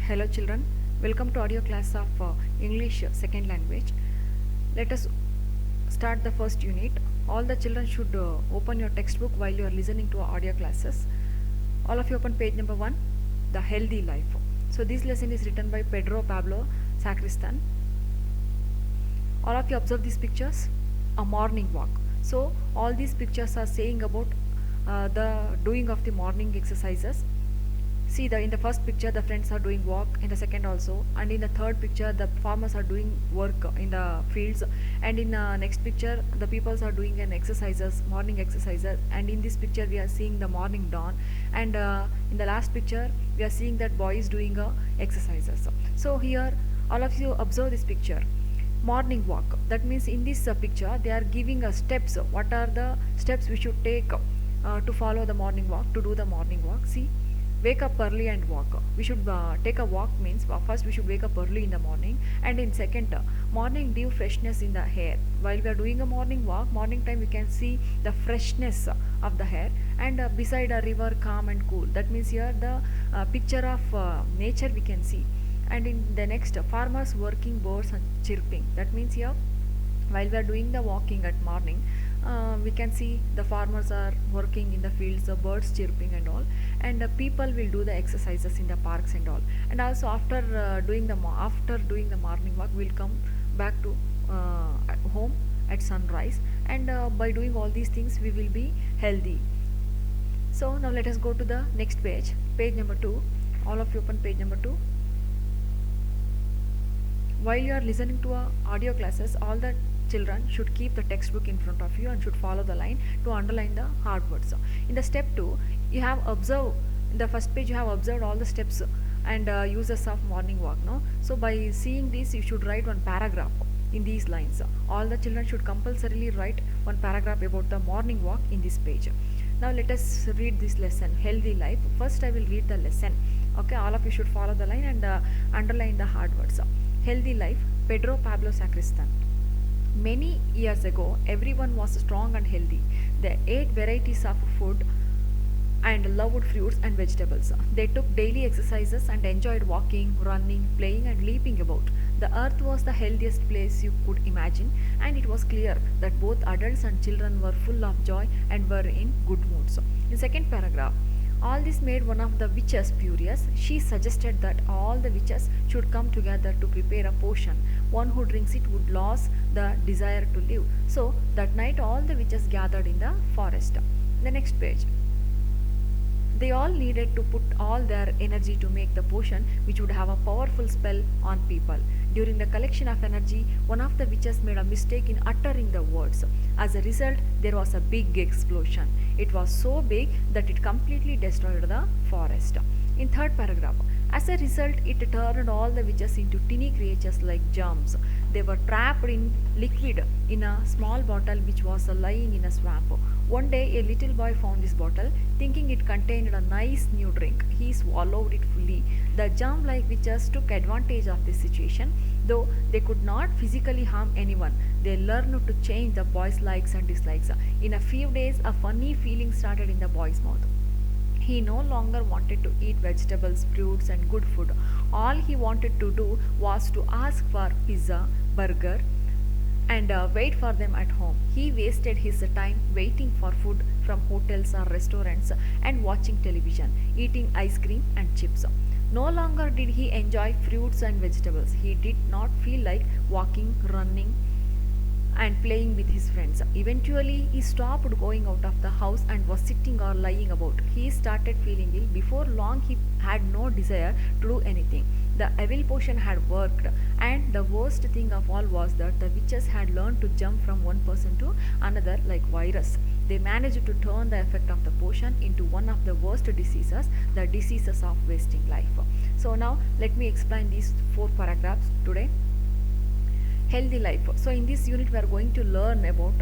Hello children, welcome to audio class of English second language. Let us start the first unit. All the children should open your textbook while you are listening to audio classes. All of you open page number 1, The Healthy Life. So this lesson is written by Pedro Pablo Sacristan. All of you observe these pictures. A morning walk. So all these pictures are saying about the doing of the morning exercises. See, in the first picture the friends are doing walk, in the second also, and in the third picture the farmers are doing work in the fields, and in next picture the peoples are doing an exercises, morning exercises, and in this picture we are seeing the morning dawn, and in the last picture we are seeing that boy is doing exercises. So here all of you observe this picture. Morning walk, that means in this picture they are giving us steps. What are the steps we should take to follow the morning walk, to do the morning walk? See, wake up early and walk. We should take a walk means first we should wake up early in the morning, and in second morning give freshness in the hair. While we are doing a morning walk, morning time we can see the freshness of the hair, and beside a river calm and cool. That means here the picture of nature we can see, and in the next farmers working, birds and chirping. That means here while we are doing the walking at morning, we can see the farmers are working in the fields, the birds chirping and all, and people will do the exercises in the parks and all. And also after doing the morning walk, we'll come back to at home at sunrise, and by doing all these things we will be healthy. So now let us go to the next page, page number 2. All of you open page number 2. While you are listening to audio classes, all the children should keep the textbook in front of you and should follow the line to underline the hard words. In the step 2, you have observed, in the first page you have observed all the steps and uses of morning walk. No? So by seeing this, you should write one paragraph in these lines. All the children should compulsorily write one paragraph about the morning walk in this page. Now let us read this lesson, Healthy Life. First I will read the lesson. Okay, all of you should follow the line and underline the hard words. Healthy Life, Pedro Pablo Sacristan. Many years ago, everyone was strong and healthy. They ate varieties of food and loved fruits and vegetables. They took daily exercises and enjoyed walking, running, playing, and leaping about. The earth was the healthiest place you could imagine, and it was clear that both adults and children were full of joy and were in good moods. In second paragraph, all this made one of the witches furious. She suggested that all the witches should come together to prepare a potion. One who drinks it would lose the desire to live. So that night all the witches gathered in the forest. The next page. They all needed to put all their energy to make the potion, which would have a powerful spell on people. During the collection of energy, one of the witches made a mistake in uttering the words. As a result, there was a big explosion. It was so big that it completely destroyed the forest. In third paragraph, as a result, it turned all the witches into tiny creatures like germs. They were trapped in liquid in a small bottle which was lying in a swamp. One day, a little boy found this bottle, thinking it contained a nice new drink. He swallowed it fully. The germ-like witches took advantage of this situation. Though they could not physically harm anyone, they learned to change the boy's likes and dislikes. In a few days, a funny feeling started in the boy's mouth. He no longer wanted to eat vegetables, fruits, and good food. All he wanted to do was to ask for pizza, burger, and wait for them at home. He wasted his time waiting for food from hotels or restaurants and watching television, eating ice cream and chips. No longer did he enjoy fruits and vegetables. He did not feel like walking, running, and playing with his friends. Eventually, he stopped going out of the house and was sitting or lying about. He started feeling ill. Before long, he had no desire to do anything. The evil potion had worked, and the worst thing of all was that the witches had learned to jump from one person to another like virus. They managed to turn the effect of the potion into one of the worst diseases, the diseases of wasting life. So now let me explain these 4 paragraphs today. Healthy life. So in this unit we are going to learn about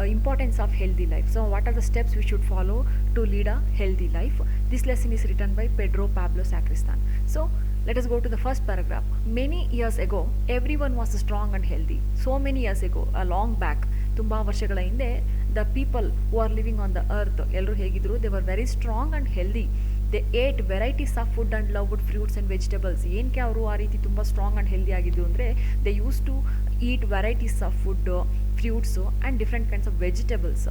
importance of healthy life. So what are the steps we should follow to lead a healthy life? This lesson is written by Pedro Pablo Sacristan. So let us go to the first paragraph. Many years ago, everyone was strong and healthy. So many years ago, a long back, ತುಂಬಾ ವರ್ಷಗಳ ಹಿಂದೆ, the people who are living on the earth, ಎಲ್ಲರೂ ಹೇಗಿದ್ರು, they were very strong and healthy. They eight varieties of food and loved fruits and vegetables. ಏನಕ್ಕೆ ಅವರು ಆ ರೀತಿ ತುಂಬ ಸ್ಟ್ರಾಂಗ್ ಆ್ಯಂಡ್ ಹೆಲ್ದಿ ಆಗಿದ್ದು ಅಂದರೆ they use to eat varieties of food, fruits and different kinds of vegetables.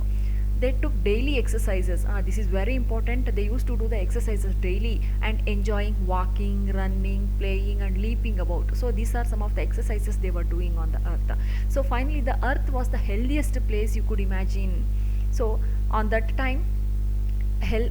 They took daily exercises. This is very important. They used to do the exercises daily and enjoying walking, running, playing and leaping about. So these are some of the exercises they were doing on the earth. So finally the earth was the healthiest place you could imagine. So on that time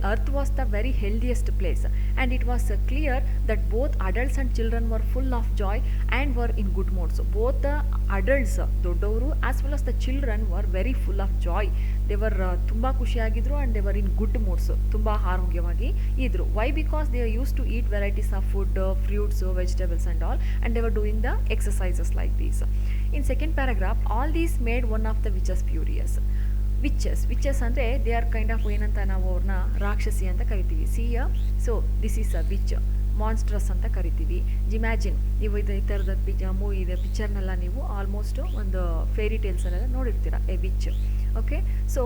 earth was the very healthiest place, and it was clear that both adults and children were full of joy and were in good moods. So both the adults ದೊಡ್ಡವರು as well as the children were very full of joy. They were ತುಂಬ ಖುಷಿಯಾಗಿದ್ರು and they were in good moods, ತುಂಬ ಆರೋಗ್ಯವಾಗಿ ಇದ್ರು. Why? Because they used to eat varieties of food, fruits, vegetables and all, and they were doing the exercises like these. In second paragraph, all these made one of the witches furious. Witches ಅಂದರೆ they are kind of ಏನಂತ ನಾವು ಅವ್ರನ್ನ ರಾಕ್ಷಸಿ ಅಂತ ಕರಿತೀವಿ. So this is a witch, monstrous ಅಂತ ಕರಿತೀವಿ. Imagine ನೀವು ಈ ಥರದ ಪಿಕ್ಚರ್ನೆಲ್ಲ ನೀವು ಆಲ್ಮೋಸ್ಟ್ ಒಂದು ಫೇರಿ ಟೇಲ್ಸಲ್ಲೆಲ್ಲ ನೋಡಿರ್ತೀರ, ಎ ವಿಚ್. ಓಕೆ, ಸೊ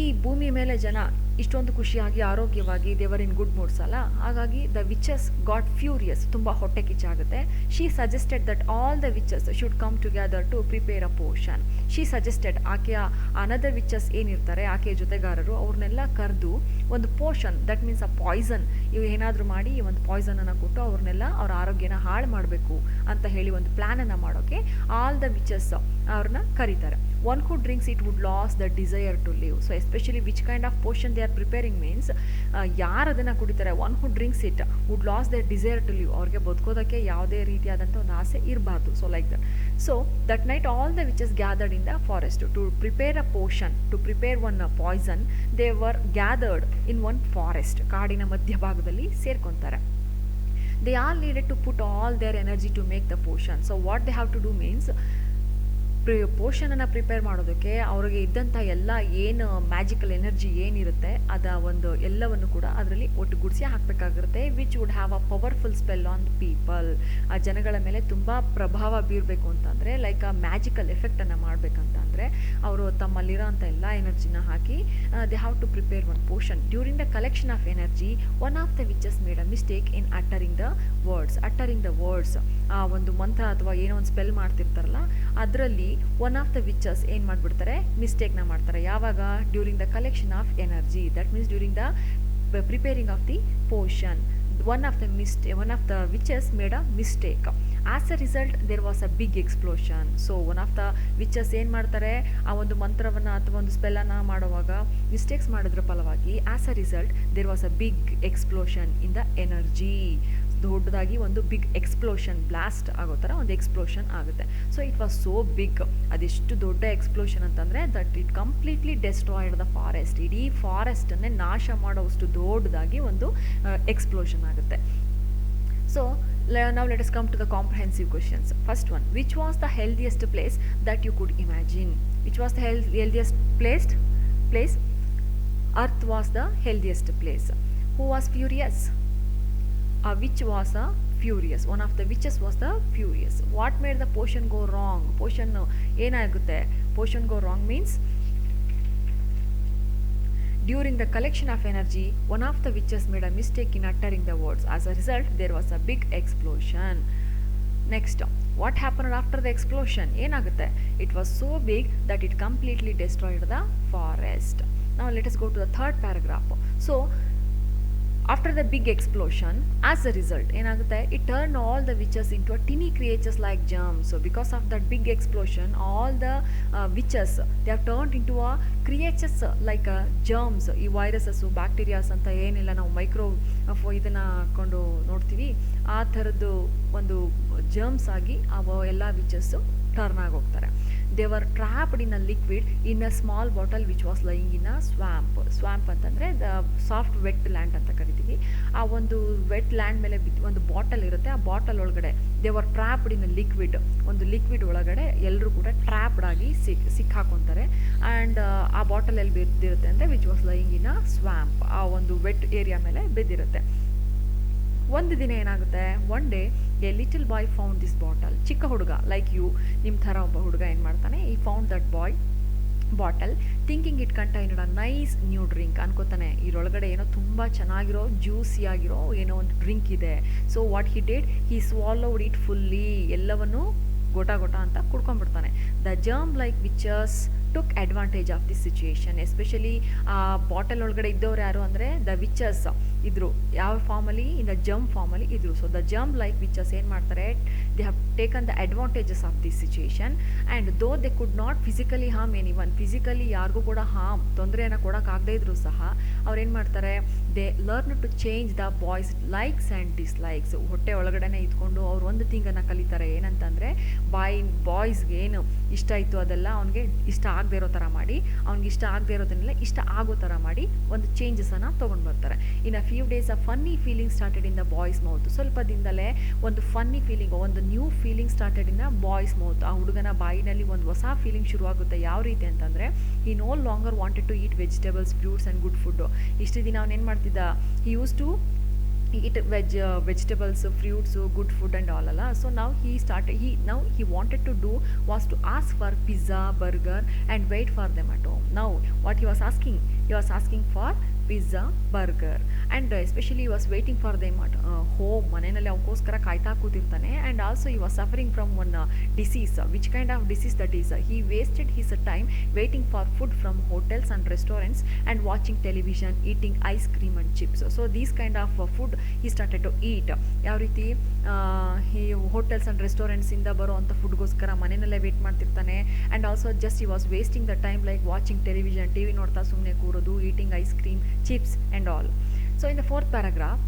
ಈ ಭೂಮಿ ಮೇಲೆ ಜನ ಇಷ್ಟೊಂದು ಖುಷಿಯಾಗಿ ಆರೋಗ್ಯವಾಗಿ ದೇವರ್ ಇನ್ ಗುಡ್ ಮೂಡ್ಸ್ ಅಲ್ಲ, ಹಾಗಾಗಿ ದ ವಿಚಸ್ ಗಾಟ್ ಫ್ಯೂರಿಯಸ್, ತುಂಬ ಹೊಟ್ಟೆ ಕಿಚ್ಚಾಗುತ್ತೆ. She suggested that all the witches should come together to prepare a potion. She suggested, ಆಕೆಯ ಅನದರ್ ವಿಚಸ್ ಏನಿರ್ತಾರೆ ಆಕೆಯ ಜೊತೆಗಾರರು ಅವ್ರನ್ನೆಲ್ಲ ಕರೆದು ಒಂದು potion, that means a poison, ಇವು ಏನಾದರೂ ಮಾಡಿ ಈ ಒಂದು ಪಾಯ್ಸನನ್ನು ಕೊಟ್ಟು ಅವ್ರನ್ನೆಲ್ಲ ಅವ್ರ ಆರೋಗ್ಯನ ಹಾಳು ಮಾಡಬೇಕು ಅಂತ ಹೇಳಿ ಒಂದು ಪ್ಲ್ಯಾನನ್ನು ಮಾಡೋಕ್ಕೆ ಆಲ್ ದ ವಿಚಸ್ ಅವ್ರನ್ನ ಕರೀತಾರೆ. One who drinks it would lose the desire to live. So especially which kind of potion they are preparing means ಯಾರು ಅದನ್ನು ಕುಡಿತಾರೆ, one who drinks it would loss their desire to live. ಅವ್ರಿಗೆ ಬದುಕೋದಕ್ಕೆ ಯಾವುದೇ ರೀತಿಯಾದಂಥ ಒಂದು ಆಸೆ ಇರಬಾರ್ದು. So like that. So that night all the witches gathered in the forest to prepare a potion, to prepare one poison. They were gathered in one forest, ಕಾಡಿನ ಮಧ್ಯಭಾಗದಲ್ಲಿ ಸೇರ್ಕೊತಾರೆ. They all needed to put all their energy to make the potion. So what they have to do means ಪೋಷನನ್ನು prepare ಮಾಡೋದಕ್ಕೆ ಅವ್ರಿಗೆ ಇದ್ದಂಥ ಎಲ್ಲ ಏನು magical energy ಏನಿರುತ್ತೆ ಅದ ಒಂದು ಎಲ್ಲವನ್ನು ಕೂಡ ಅದರಲ್ಲಿ ಒಟ್ಟುಗೂಡಿಸಿ ಹಾಕಬೇಕಾಗಿರುತ್ತೆ. Which would have a powerful spell on the people. ಆ ಜನಗಳ ಮೇಲೆ ತುಂಬ ಪ್ರಭಾವ ಬೀರಬೇಕು ಅಂತಂದರೆ, ಲೈಕ್ ಆ ಮ್ಯಾಜಿಕಲ್ ಎಫೆಕ್ಟನ್ನು ಮಾಡಬೇಕಂತಂದರೆ ಅವರು ತಮ್ಮಲ್ಲಿರೋ ಅಂಥ ಎಲ್ಲ ಎನರ್ಜಿನ ಹಾಕಿ they have to prepare one potion. During the collection of energy one of the witches made a mistake in uttering the words. ಆ ಒಂದು ಮಂತ್ರ ಅಥವಾ ಏನೋ ಒಂದು ಸ್ಪೆಲ್ ಮಾಡ್ತಿರ್ತಾರಲ್ಲ ಅದರಲ್ಲಿ ಒನ್ ಆಫ್ ದ ವಿಚಸ್ ಏನು ಮಾಡಿಬಿಡ್ತಾರೆ, ಮಿಸ್ಟೇಕ್ನ ಮಾಡ್ತಾರೆ. ಯಾವಾಗ? During the collection of energy, that means during the preparing of the Poshan. one of the witches made a mistake. As a result there was a big explosion. So one of the witches ಏನು ಮಾಡ್ತಾರೆ, ಆ ಒಂದು ಮಂತ್ರವನ್ನು ಅಥವಾ ಒಂದು ಸ್ಪೆಲ್ಲನ್ನು ಮಾಡುವಾಗ mistakes ಮಾಡಿದ್ರ ಫಲವಾಗಿ as a result there was a big explosion in the energy. ದೊಡ್ಡದಾಗಿ ಒಂದು ಬಿಗ್ ಎಕ್ಸ್ಪ್ಲೋಷನ್, ಬ್ಲಾಸ್ಟ್ ಆಗೋ ಥರ ಒಂದು ಎಕ್ಸ್ಪ್ಲೋಷನ್ ಆಗುತ್ತೆ. So it was so big. ಅದೆಷ್ಟು ದೊಡ್ಡ ಎಕ್ಸ್ಪ್ಲೋಷನ್ ಅಂತಂದರೆ that it completely destroyed the forest. ಇಡೀ ಫಾರೆಸ್ಟನ್ನೇ ನಾಶ ಮಾಡೋವಷ್ಟು ದೊಡ್ಡದಾಗಿ ಒಂದು ಎಕ್ಸ್ಪ್ಲೋಷನ್ ಆಗುತ್ತೆ. So now let us come to the comprehensive questions. First one, which was the healthiest place that you could imagine? Which was the healthiest place? Earth was the healthiest place. Who was furious? A witch was a furious. One of the witches was the furious. What made the potion go wrong? Potion ಏನಾಗುತ್ತೆ? Potion go wrong means during the collection of energy, one of the witches made a mistake in uttering the words. As a result, there was a big explosion. Next, what happened after the explosion? ಏನಾಗುತ್ತೆ? It was so big that it completely destroyed the forest. Now let us go to the third paragraph. So after the big explosion, as a result ಏನಾಗುತ್ತೆ, it turned all the witches into a tiny creatures like germs. So because of that big explosion, all the witches, they have turned into a creatures like germs. ಈ viruses, bacterias ಅಂತ ಏನಿಲ್ಲ ನಾವು micro ಇದನ್ನು ಹಾಕ್ಕೊಂಡು ನೋಡ್ತೀವಿ, ಆ ಥರದ್ದು ಒಂದು ಜರ್ಮ್ಸ್ ಆಗಿ ಅವು ಎಲ್ಲ ವಿಚಸ್ಸು ಟರ್ನ್ ಆಗೋಗ್ತಾರೆ. They were trapped in a liquid in a small bottle which was lying in a swamp ಅಂತಂದರೆ ದ ಸಾಫ್ಟ್ ವೆಟ್ ಲ್ಯಾಂಡ್ ಅಂತ ಕರಿತೀವಿ. ಆ ಒಂದು ವೆಟ್ ಲ್ಯಾಂಡ್ ಮೇಲೆ ಒಂದು ಬಾಟಲ್ ಇರುತ್ತೆ, ಆ ಬಾಟಲ್ ಒಳಗಡೆ they were trapped in a liquid, ಒಂದು ಲಿಕ್ವಿಡ್ ಒಳಗಡೆ ಎಲ್ಲರೂ ಕೂಡ ಟ್ರ್ಯಾಪ್ಡ್ ಆಗಿ ಸಿಕ್ಕಾಕೊತಾರೆ. ಆ್ಯಂಡ್ ಆ ಬಾಟಲ್ ಎಲ್ಲಿ ಬಿದ್ದಿರುತ್ತೆ ಅಂದರೆ which was lying in a swamp, ಆ ಒಂದು ವೆಟ್ ಏರಿಯಾ ಮೇಲೆ ಬಿದ್ದಿರುತ್ತೆ. ಒಂದು ದಿನ ಏನಾಗುತ್ತೆ, one day A little boy found this bottle. ಚಿಕ್ಕ ಹುಡುಗ ಲೈಕ್ ಯು, ನಿಮ್ಮ ಥರ ಒಬ್ಬ ಹುಡುಗ ಏನು ಮಾಡ್ತಾನೆ, he found that boy bottle, thinking it contained a nice new drink. ಅನ್ಕೋತಾನೆ ಇದರೊಳಗಡೆ ಏನೋ ತುಂಬ ಚೆನ್ನಾಗಿರೋ ಜ್ಯೂಸಿಯಾಗಿರೋ ಏನೋ ಒಂದು ಡ್ರಿಂಕ್ ಇದೆ. So what he did, he swallowed it fully, ಎಲ್ಲವನ್ನು ಗೋಟ ಗೋಟ ಅಂತ ಕುಡ್ಕೊಂಡ್ಬಿಡ್ತಾನೆ. The germ like witches took advantage of this situation. Especially ಆ ಬಾಟಲ್ ಒಳಗಡೆ ಇದ್ದವ್ರು ಯಾರು ಅಂದರೆ ದ ವಿಚಸ್ ಇದ್ರು. ಯಾವ ಫಾರ್ಮಲ್ಲಿ, ಇನ್ ದ ಜರ್ಮ್ ಫಾರ್ಮಲ್ಲಿ ಇದ್ರು. So the germ like witches ಏನು ಮಾಡ್ತಾರೆ, they have taken the advantages of this situation and though they could not physically harm any one. Physically ಯಾರಿಗೂ ಕೂಡ ತೊಂದರೆಯನ್ನು ಕೊಡೋಕ್ಕಾಗದೇ ಇದ್ರೂ ಸಹ ಅವ್ರೇನು ಮಾಡ್ತಾರೆ, they learn to change the boys likes and dislikes. ಹೊಟ್ಟೆ ಒಳಗಡೆನೆ ಇದ್ಕೊಂಡು ಅವ್ರು ಒಂದು ಥಿಂಗನ್ನು ಕಲಿತಾರೆ, ಏನಂತಂದರೆ ಬಾಯ್ಸ್ಗೆ ಏನು ಇಷ್ಟ ಇತ್ತು ಅದೆಲ್ಲ ಅವ್ನಿಗೆ ಇಷ್ಟ ಆಗದೆ ಇರೋ ಥರ ಮಾಡಿ, ಅವ್ನಿಗೆ ಇಷ್ಟ ಆಗದೆ ಇರೋದನ್ನೆಲ್ಲ ಇಷ್ಟ ಆಗೋ ಥರ ಮಾಡಿ ಒಂದು ಚೇಂಜಸನ್ನು ತೊಗೊಂಡು ಬರ್ತಾರೆ. In a few days a funny feeling started in the boy's mouth. ಸ್ವಲ್ಪ ದಿನದಲ್ಲೇ ಒಂದು ಫನ್ನಿ ಫೀಲಿಂಗ್, ಒಂದು new feeling started in the boy's mouth. ಆ ಹುಡುಗನ ಬಾಯಿನಲ್ಲಿ ಒಂದು ಹೊಸ ಫೀಲಿಂಗ್ ಶುರುವಾಗುತ್ತೆ. ಯಾವ ರೀತಿ ಅಂತಂದರೆ, he no longer wanted to eat vegetables, fruits and good food. ಇಷ್ಟು ದಿನ ಅವನೇನು ಮಾಡ್ತಿದ್ದ, he used to eat vegetables, fruits, good food and all alla. So now he wanted to do was to ask for pizza, burger and wait for them at home. Now what he was asking for pizza, burger and especially was waiting for them at home. ಮನೆಯಲ್ಲಿ ಅವಕ್ಕೋಸ್ಕರ ಕಾಯ್ತಾ ಕೂತಿರ್ತಾನೆ. And also he was suffering from one disease. Which kind of disease that is, he wasted his time waiting for food from hotels and restaurants and watching television, eating ice cream and chips. So these kind of food he started to eat. ಯಾವ ರೀತಿ, ಈ hotels and ರೆಸ್ಟೋರೆಂಟ್ಸಿಂದ ಬರೋ ಅಂಥ ಫುಡ್ಗೋಸ್ಕರ ಮನೆಯಲ್ಲೇ wait ಮಾಡ್ತಿರ್ತಾನೆ. And also just he was wasting the time like watching television, T V ನೋಡ್ತಾ ಸುಮ್ಮನೆ ಕೂರೋದು, eating ice cream, chips and all. So in the fourth paragraph,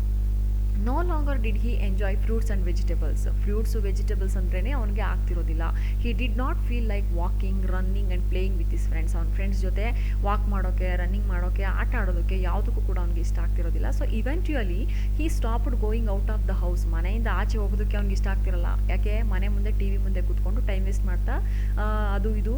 no longer did he enjoy fruits and vegetables. Fruits, vegetables ಅಂದ್ರೇ ಅವನಿಗೆ ಆಗ್ತಿರೋದಿಲ್ಲ. he did not feel like walking, running and playing with his friends. ಅವನ friends ಜೊತೆ walk ಮಾಡೋಕ್ಕೆ, running ಮಾಡೋಕ್ಕೆ, ಆಟ ಆಡೋದಕ್ಕೆ ಯಾವುದಕ್ಕೂ ಕೂಡ ಅವ್ನಿಗೆ ಇಷ್ಟ ಆಗ್ತಿರೋದಿಲ್ಲ. So eventually he stopped going out of the house. ಮನೆಯಿಂದ ಆಚೆ ಹೋಗೋದಕ್ಕೆ ಅವ್ನಿಗೆ ಇಷ್ಟ ಆಗ್ತಿರಲ್ಲ. ಯಾಕೆ, ಮನೆ ಮುಂದೆ ಟಿ ವಿ ಮುಂದೆ ಕೂತ್ಕೊಂಡು ಟೈಮ್ ವೇಸ್ಟ್ ಮಾಡ್ತಾ ಅದು ಇದು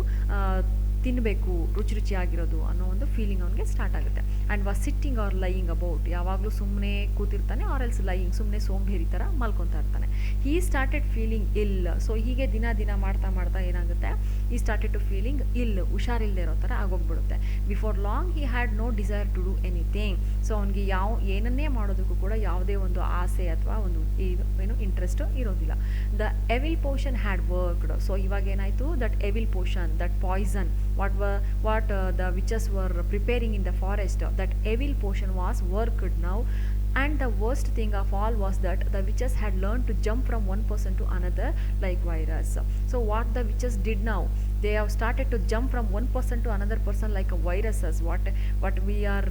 ತಿನ್ನಬೇಕು, ರುಚಿಯಾಗಿರೋದು ಅನ್ನೋ ಒಂದು ಫೀಲಿಂಗ್ ಅವನಿಗೆ ಸ್ಟಾರ್ಟ್ ಆಗುತ್ತೆ. And was sitting R lying about. ಯಾವಾಗಲೂ ಸುಮ್ಮನೆ ಕೂತಿರ್ತಾನೆ, ಆರ್ ಎಲ್ಸ್ ಲೈಯಿಂಗ್, ಸುಮ್ಮನೆ ಸೋಂಬೇರಿ ಥರ ಮಲ್ಕೊತಾ ಇರ್ತಾನೆ. ಹೀ ಸ್ಟಾರ್ಟೆಡ್ ಫೀಲಿಂಗ್ ಇಲ್. ಸೊ ಹೀಗೆ ದಿನ ಮಾಡ್ತಾ ಏನಾಗುತ್ತೆ, ಈ ಸ್ಟಾರ್ಟೆಡ್ ಟು ಫೀಲಿಂಗ್ ಇಲ್, ಹುಷಾರಿಲ್ಲದೆ ಇರೋ ಥರ ಆಗೋಗ್ಬಿಡುತ್ತೆ. Before long he had no desire to do anything. So ಅವ್ನಿಗೆ ಏನನ್ನೇ ಮಾಡೋದಕ್ಕೂ ಕೂಡ ಯಾವುದೇ ಒಂದು ಆಸೆ ಅಥವಾ ಒಂದು ಏನು ಇಂಟ್ರೆಸ್ಟ್ ಇರೋದಿಲ್ಲ. The evil potion had worked. So ಇವಾಗ ಏನಾಯಿತು, that evil potion, that poison, what the witches were preparing in the forest, that evil potion was worked now. And the worst thing of all was that the witches had learned to jump from one person to another like virus. So what the witches did now, they have started to jump from one person to another person like a viruses. What we are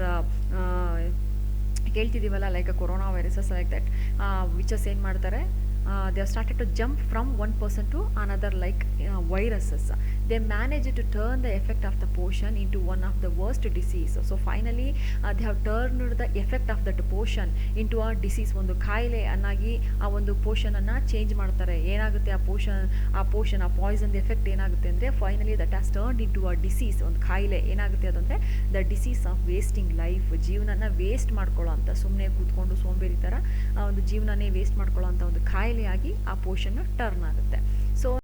ಕೇಳ್ತಿದ್ದೀವಲ್ಲ, like corona viruses like that. Witches ಏನು ಮಾಡ್ತಾರೆ, they have started to jump from one person to another like viruses. They managed to turn the effect of the potion into one of the worst disease. So finally they have turned the effect of that potion into a disease. ಒಂದು ಕಾಯಿಲೆ ಅನ್ನಾಗಿ ಆ ಒಂದು ಪೋಷನನ್ನು change ಮಾಡ್ತಾರೆ. ಏನಾಗುತ್ತೆ, ಆ Poisson effect ಏನಾಗುತ್ತೆ ಅಂದರೆ, finally that has turned into a disease. ಒಂದು ಕಾಯಿಲೆ ಏನಾಗುತ್ತೆ ಅದಂದರೆ the disease of wasting life. ಜೀವನನ ವೇಸ್ಟ್ ಮಾಡ್ಕೊಳ್ಳೋ ಅಂತ, ಸುಮ್ಮನೆ ಕೂತ್ಕೊಂಡು ಸೋಂಬೇರಿ ಥರ ಒಂದು ಜೀವನನೇ ವೇಸ್ಟ್ ಮಾಡ್ಕೊಳ್ಳೋ ಅಂಥ ಒಂದು ಕಾಯಿಲೆಯಾಗಿ ಆ ಪೋಷನ್ ಟರ್ನ್ ಆಗುತ್ತೆ.